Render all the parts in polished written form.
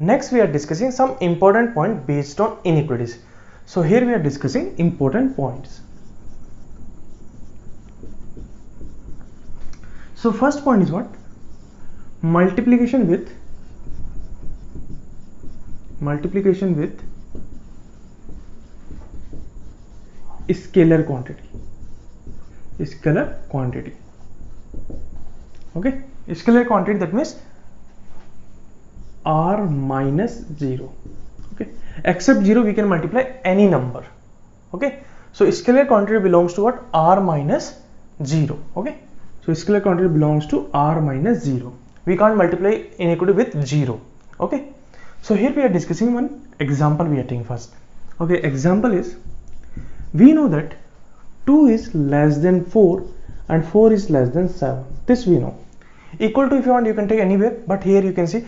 next we are discussing some important point based on inequalities. So here we are discussing important points. So first point is what? Multiplication with scalar quantity. Okay, scalar quantity, that means r minus 0. Okay, except 0 we can multiply any number. Okay, so scalar quantity belongs to what? R minus 0. Okay, so scalar quantity belongs to r minus 0. We can't multiply inequality with 0. Okay, so here we are discussing one example we are taking first. Okay, example is, we know that 2 is less than 4 and 4 is less than 7. This we know. Equal to, if you want, you can take anywhere, but here you can see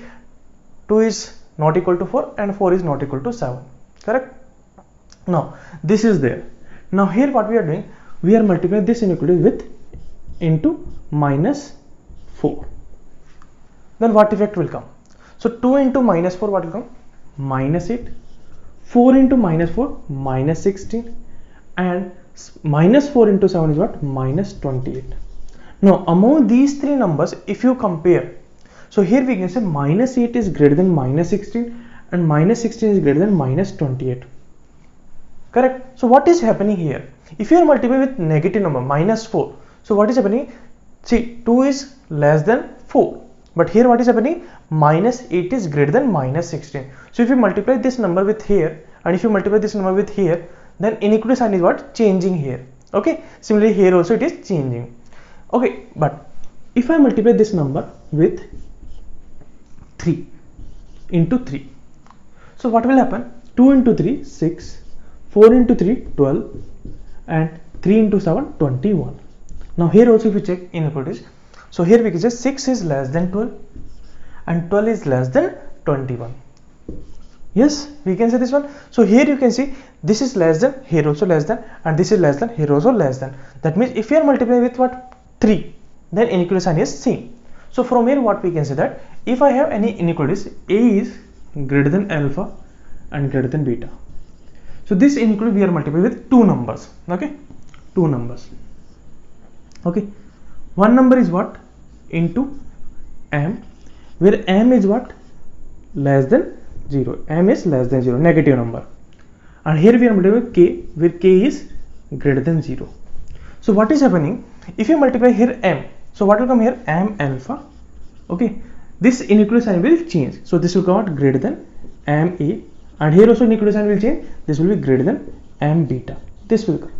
2 is not equal to 4 and 4 is not equal to 7. Correct? Now this is there. Now here what we are doing, we are multiplying this inequality with into minus 4. Then what effect will come? So 2 into minus 4, what will come? Minus 8. 4 into minus 4, minus 16. And minus 4 into 7 is what? Minus 28. Now among these three numbers, if you compare, so here we can say minus 8 is greater than minus 16 and minus 16 is greater than minus 28. Correct? So what is happening here? If you are multiplying with negative number minus 4, so what is happening? See, 2 is less than 4, but here what is happening? Minus 8 is greater than minus 16. So if you multiply this number with here and if you multiply this number with here, then inequality sign is what? Changing here. Okay, similarly here also it is changing. Okay, but if I multiply this number with 3 into 3, so what will happen? 2 into 3, 6, 4 into 3, 12, and 3 into 7, 21. Now here also if you check inequalities, so here we can say 6 is less than 12 and 12 is less than 21. Yes, we can say this one. So here you can see this is less than, here also less than, and this is less than, here also less than. That means if you are multiplying with what? 3, then inequality sign is same. So from here what we can say that if I have any inequalities, A is greater than alpha and greater than beta. So this inequality we are multiplying with two numbers. Okay, two numbers. Okay, one number is what? Into m, where m is what? Less than 0. M is less than 0, negative number. And here we are multiplying with k, where k is greater than 0. So what is happening? If you multiply here m, so what will come here? M alpha. Okay, this inequality sign will change. So this will come out greater than m a, and here also inequality sign will change. This will be greater than m beta. This will come.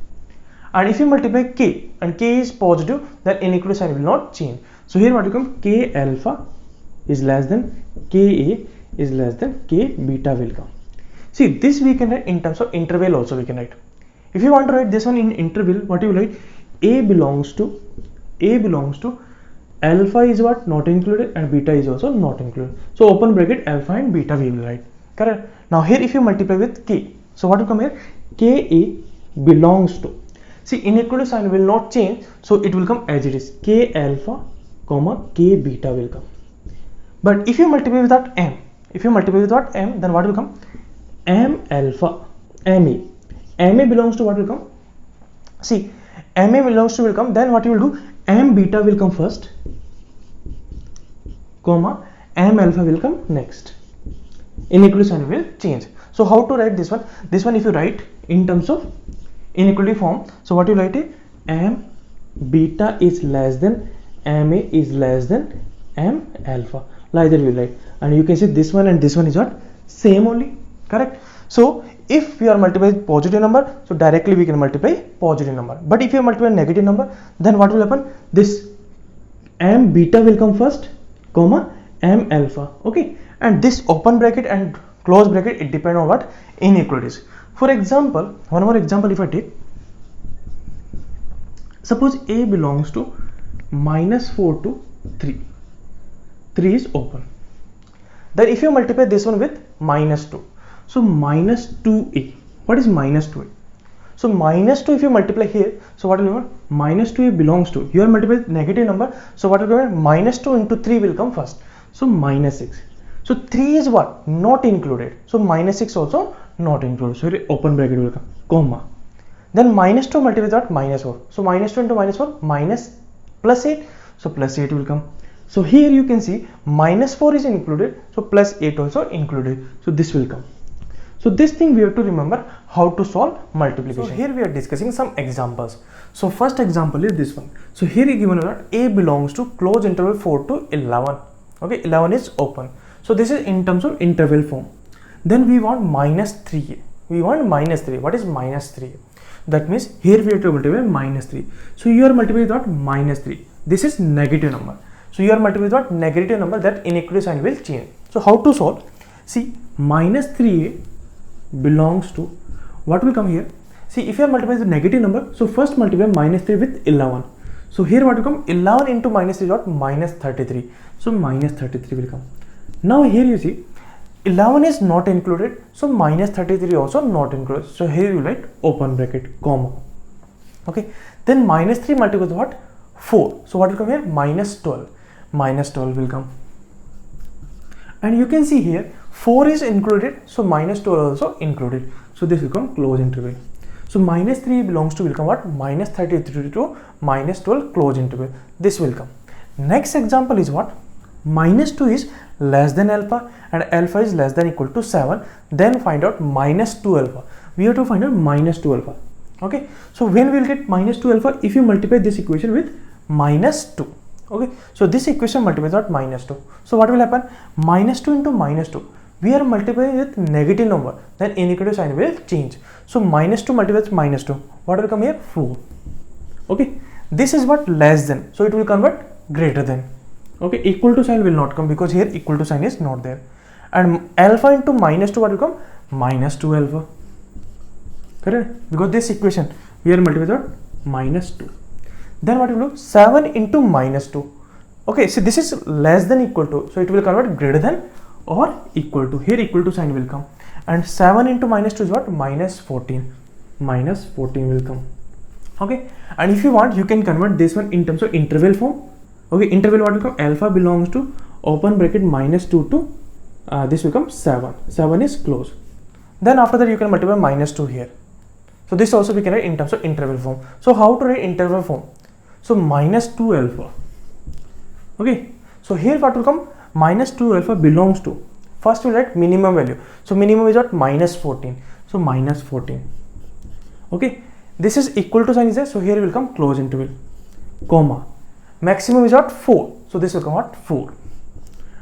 And if you multiply k and k is positive, then inequality sign will not change. So here what will come? K alpha is less than k a is less than k beta will come. See, this we can write in terms of interval also we can write. If you want to write this one in interval, what you write? A belongs to alpha is what? Not included, and beta is also not included. So open bracket alpha and beta we will write. Correct? Now here if you multiply with k, so what will come here? Ka belongs to. See, inequality sign will not change, so it will come as it is. K alpha comma k beta will come. But if you multiply with that m, then what will come? M alpha, ma belongs to what will come? See, ma belongs to will come, then what you will do? M beta will come first, comma m alpha will come next. Inequality sign will change. So how to write this one? This one if you write in terms of inequality form, so what you write is m beta is less than ma is less than m alpha. Like that we will write, and you can see this one and this one is what? Same only. Correct? So if we are multiplying positive number, so directly we can multiply positive number. But if you multiply negative number, then what will happen? This m beta will come first, comma m alpha. Okay, and this open bracket and close bracket, it depends on what? Inequalities. For example, one more example if I take, suppose a belongs to minus 4 to 3. 3 is open. Then if you multiply this one with minus 2, so minus 2a. What is minus 2a? So minus 2 if you multiply here, so what will come? Minus 2a belongs to, you are multiplying negative number, so what will come? Minus 2 into 3 will come first, so minus 6. So So 3 is what? Not included. So minus 6 also not included. So here open bracket will come, comma. Then minus 2 multiplied with what? Minus 4. So minus 2 into minus 4, minus plus 8. So plus 8 will come. So here you can see minus 4 is included. So plus 8 also included. So this will come. So this thing we have to remember how to solve multiplication. So here we are discussing some examples. So first example is this one. So here is given that A belongs to closed interval 4 to 11. Okay, 11 is open. So this is in terms of interval form. Then we want minus 3. We want minus 3. What is minus 3? That means here we have to multiply minus 3. So you are multiplying with what? Minus 3. This is negative number. So you are multiplying with what? Negative number, that inequality sign will change. So how to solve? See, minus 3a belongs to, what will come here? See, if you are multiplying with negative number, so first multiply minus 3 with 11. So here what will come? 11 into minus 3 is what? Minus 33. So minus 33 will come. Now here you see 11 is not included, so minus 33 also not included. So here you write open bracket, comma. Okay, then minus 3 multiplied with what? 4. So what will come here? Minus 12. Minus 12 will come. And you can see here 4 is included, so minus 12 also included. So this will come close interval. So minus 3 belongs to will come what? Minus 33 to minus 12 close interval. This will come. Next example is what? Minus 2 is less than alpha and alpha is less than equal to 7. Then find out minus 2 alpha. We have to find out minus 2 alpha. Okay. So when we will get minus 2 alpha? If you multiply this equation with minus 2. Okay. So this equation multiplies with minus 2. So what will happen? Minus 2 into minus 2. We are multiplying with negative number. Then inequality sign will change. So minus 2 multiplies with minus 2. What will come here? 4. Okay. This is what? Less than. So it will convert greater than. Okay, equal to sign will not come because here equal to sign is not there. And alpha into minus 2, what will come? Minus 2 alpha. Correct? Because this equation we are multiplying with minus 2. Then what will do? 7 into minus 2. Okay, so this is less than equal to. So it will convert greater than or equal to. Here equal to sign will come. And 7 into minus 2 is what? Minus 14. Minus 14 will come. Okay. And if you want, you can convert this one in terms of interval form. Okay, interval what will come? Alpha belongs to open bracket minus 2 to this will come 7. 7 is close. Then after that you can multiply minus 2 here. So this also we can write in terms of interval form. So how to write interval form? So minus 2 alpha. Okay, so here what will come? Minus 2 alpha belongs to. First we write minimum value. So minimum is what? Minus 14. So minus 14. Okay, this is equal to sign is there. So here will come close interval, comma. Maximum is what? 4. So this will come what? 4.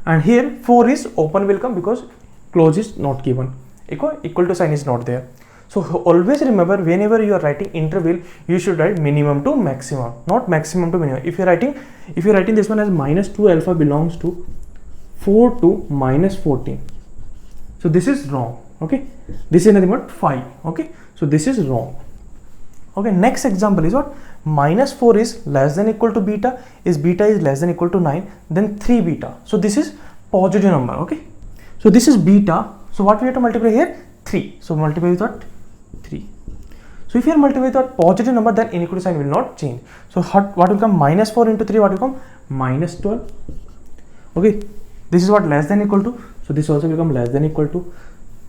And here 4 is open will come because close is not given. Equal to sign is not there. So always remember, whenever you are writing interval, you should write minimum to maximum, not maximum to minimum. If you are writing this one as minus 2 alpha belongs to 4 to minus 14. So this is wrong. Okay. This is nothing but 5. Okay. So this is wrong. Okay. Next example is what? Minus 4 is less than equal to beta. Is beta is less than equal to 9, then 3 beta. So this is positive number. Okay. So this is beta. So what we have to multiply here? 3. So multiply with what? 3. So if you are multiplying with what? Positive number, then inequality sign will not change. So what will come? Minus 4 into 3, what will come? Minus 12. Okay. This is what? Less than equal to. So this also will come less than equal to.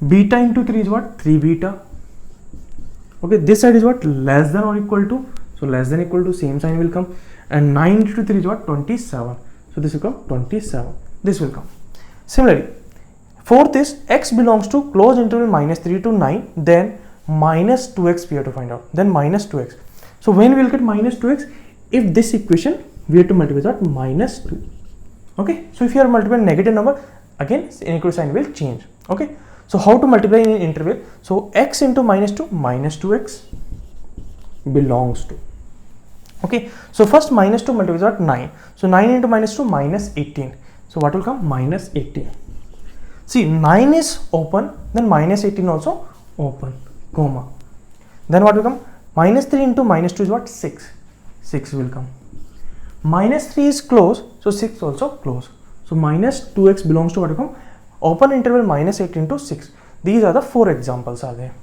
Beta into 3 is what? 3 beta. Okay. This side is what? Less than or equal to. So less than equal to, same sign will come. And 9 into 3 is what? 27. So this will come 27. This will come. Similarly, fourth is x belongs to closed interval minus 3 to 9. Then minus 2x we have to find out. Then minus 2x. So when we will get minus 2x? If this equation we have to multiply that minus 2. Okay. So if you are multiplying negative number, again inequality sign will change. Okay. So how to multiply in interval? So x into minus 2, minus 2x belongs to. Okay, so first minus 2 multiplies what? 9. So 9 into minus 2, minus 18. So what will come? Minus 18. See, 9 is open, then minus 18 also open, comma. Then what will come? Minus 3 into minus 2 is what? 6. 6 will come. Minus 3 is close, so 6 also close. So minus 2x belongs to what will come? Open interval minus 18 to 6. These are the 4 examples are there.